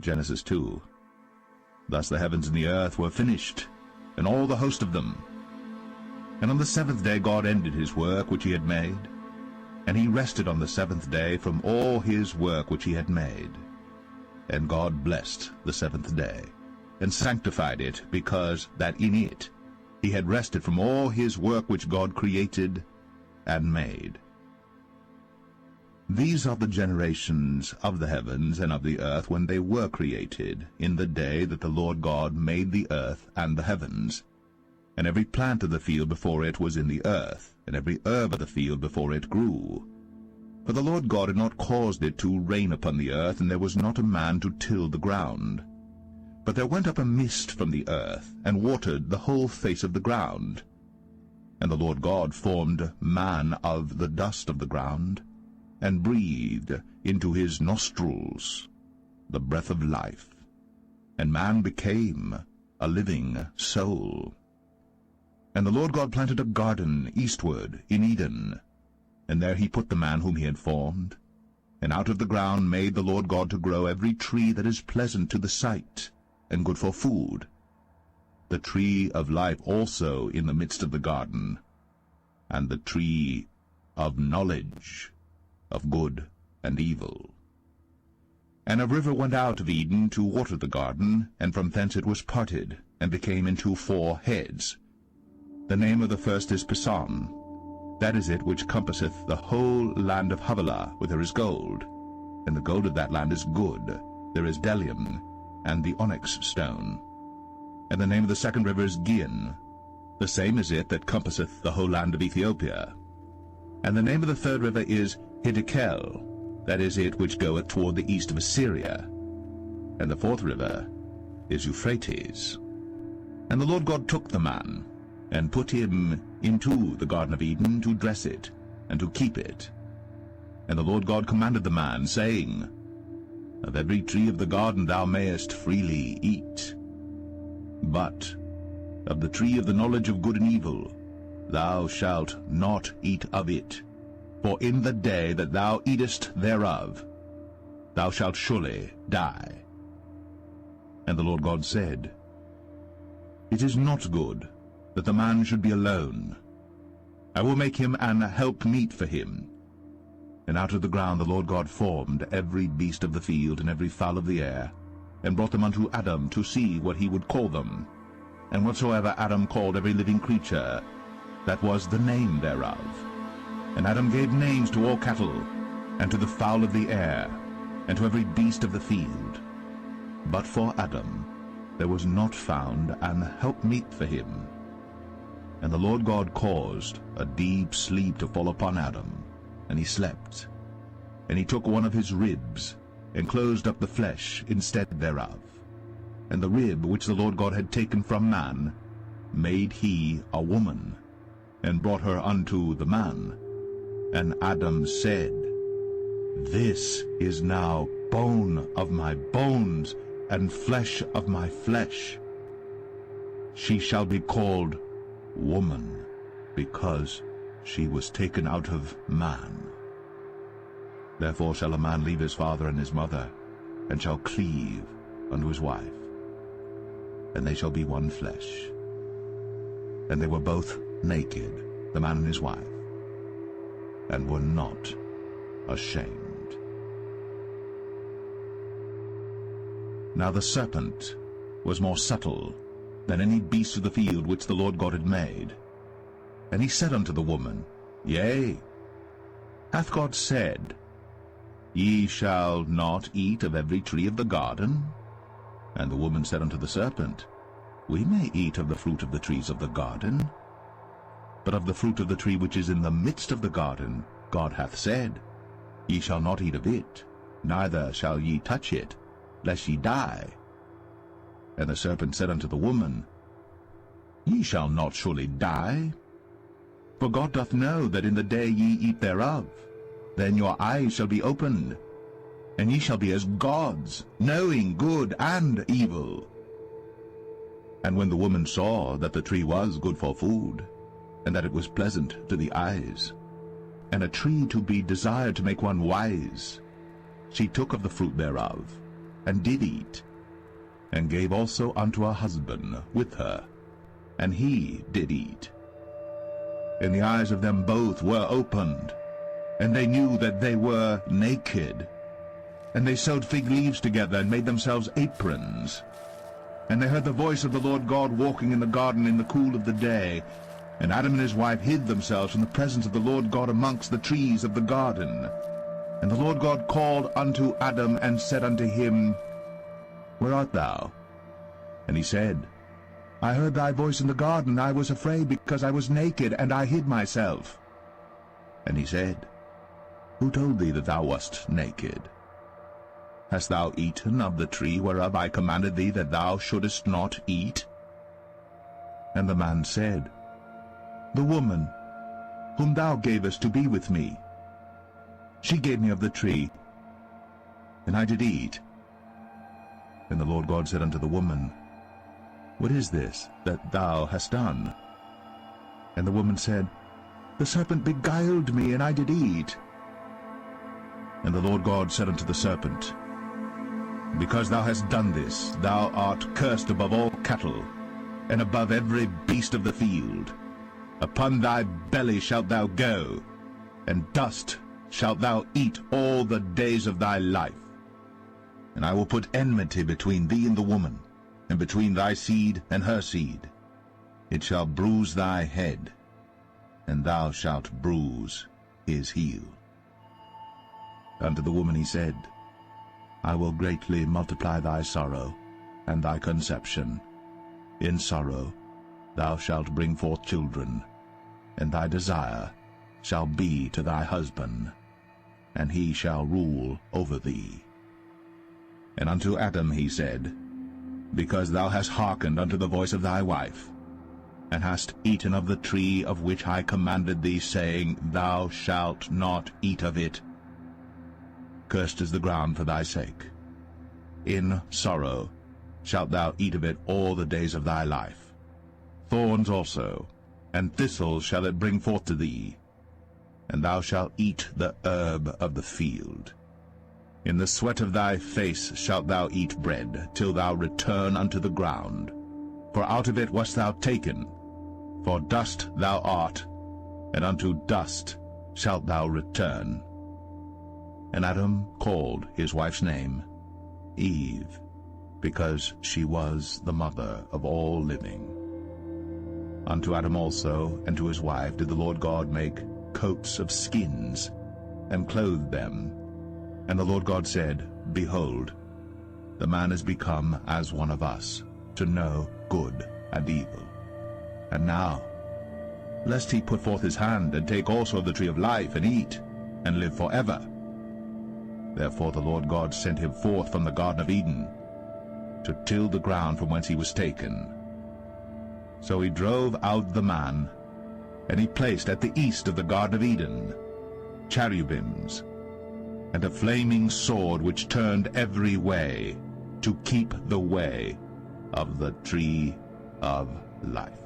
Genesis 2. Thus the heavens and the earth were finished, and all the host of them. And on the seventh day God ended his work which he had made, and he rested on the seventh day from all his work which he had made. And God blessed the seventh day, and sanctified it, because that in it he had rested from all his work which God created and made. These are the generations of the heavens and of the earth when they were created, in the day that the Lord God made the earth and the heavens. And every plant of the field before it was in the earth, and every herb of the field before it grew. For the Lord God had not caused it to rain upon the earth, and there was not a man to till the ground. But there went up a mist from the earth, and watered the whole face of the ground. And the Lord God formed man of the dust of the ground, and breathed into his nostrils the breath of life, and man became a living soul. And the Lord God planted a garden eastward in Eden, and there he put the man whom he had formed. And out of the ground made the Lord God to grow every tree that is pleasant to the sight, and good for food, the tree of life also in the midst of the garden, and the tree of knowledge of good and evil. And a river went out of Eden to water the garden, and from thence it was parted, and became into 4 heads. The name of the first is Pison. That is it which compasseth the whole land of Havilah, where there is gold. And the gold of that land is good. There is bdellium, and the onyx stone. And the name of the second river is Gihon. The same is it that compasseth the whole land of Ethiopia. And the name of the third river is Hiddekel. That is it which goeth toward the east of Assyria. And the fourth river is Euphrates. And the Lord God took the man, and put him into the Garden of Eden to dress it, and to keep it. And the Lord God commanded the man, saying, Of every tree of the garden thou mayest freely eat, but of the tree of the knowledge of good and evil thou shalt not eat of it. For in the day that thou eatest thereof thou shalt surely die. And the Lord God said, It is not good that the man should be alone. I will make him an helpmeet for him. And out of the ground the Lord God formed every beast of the field and every fowl of the air, and brought them unto Adam to see what he would call them. And whatsoever Adam called every living creature, that was the name thereof. And Adam gave names to all cattle, and to the fowl of the air, and to every beast of the field. But for Adam there was not found an helpmeet for him. And the Lord God caused a deep sleep to fall upon Adam, and he slept. And he took one of his ribs, and closed up the flesh instead thereof. And the rib which the Lord God had taken from man made he a woman, and brought her unto the man. And Adam said, This is now bone of my bones, and flesh of my flesh. She shall be called woman, because she was taken out of man. Therefore shall a man leave his father and his mother, and shall cleave unto his wife, and they shall be one flesh. And they were both naked, the man and his wife, and were not ashamed. Now the serpent was more subtle than any beast of the field which the Lord God had made. And he said unto the woman, Yea, hath God said, Ye shall not eat of every tree of the garden? And the woman said unto the serpent, We may eat of the fruit of the trees of the garden. But of the fruit of the tree which is in the midst of the garden, God hath said, Ye shall not eat of it, neither shall ye touch it, lest ye die. And the serpent said unto the woman, Ye shall not surely die. For God doth know that in the day ye eat thereof, then your eyes shall be opened, and ye shall be as gods, knowing good and evil. And when the woman saw that the tree was good for food, and that it was pleasant to the eyes, and a tree to be desired to make one wise, she took of the fruit thereof, and did eat, and gave also unto her husband with her, and he did eat. And the eyes of them both were opened, and they knew that they were naked. And they sewed fig leaves together, and made themselves aprons. And they heard the voice of the Lord God walking in the garden in the cool of the day. And Adam and his wife hid themselves from the presence of the Lord God amongst the trees of the garden. And the Lord God called unto Adam, and said unto him, Where art thou? And he said, I heard thy voice in the garden. I was afraid, because I was naked, and I hid myself. And he said, Who told thee that thou wast naked? Hast thou eaten of the tree whereof I commanded thee that thou shouldest not eat? And the man said, The woman, whom thou gavest to be with me, she gave me of the tree, and I did eat. And the Lord God said unto the woman, What is this that thou hast done? And the woman said, The serpent beguiled me, and I did eat. And the Lord God said unto the serpent, Because thou hast done this, thou art cursed above all cattle, and above every beast of the field. Upon thy belly shalt thou go, and dust shalt thou eat all the days of thy life. And I will put enmity between thee and the woman, and between thy seed and her seed. It shall bruise thy head, and thou shalt bruise his heel. Unto the woman he said, I will greatly multiply thy sorrow and thy conception. In sorrow thou shalt bring forth children, and thy desire shall be to thy husband, and he shall rule over thee. And unto Adam he said, Because thou hast hearkened unto the voice of thy wife, and hast eaten of the tree of which I commanded thee, saying, Thou shalt not eat of it, cursed is the ground for thy sake. In sorrow shalt thou eat of it all the days of thy life. Thorns also and thistles shall it bring forth to thee, and thou shalt eat the herb of the field. In the sweat of thy face shalt thou eat bread, till thou return unto the ground. For out of it wast thou taken, for dust thou art, and unto dust shalt thou return. And Adam called his wife's name Eve, because she was the mother of all living. Unto Adam also and to his wife did the Lord God make coats of skins, and clothed them. And the Lord God said, Behold, the man is become as one of us, to know good and evil. And now, lest he put forth his hand, and take also of the tree of life, and eat, and live forever. Therefore the Lord God sent him forth from the Garden of Eden, to till the ground from whence he was taken. So he drove out the man, and he placed at the east of the Garden of Eden cherubims, and a flaming sword which turned every way, to keep the way of the tree of life.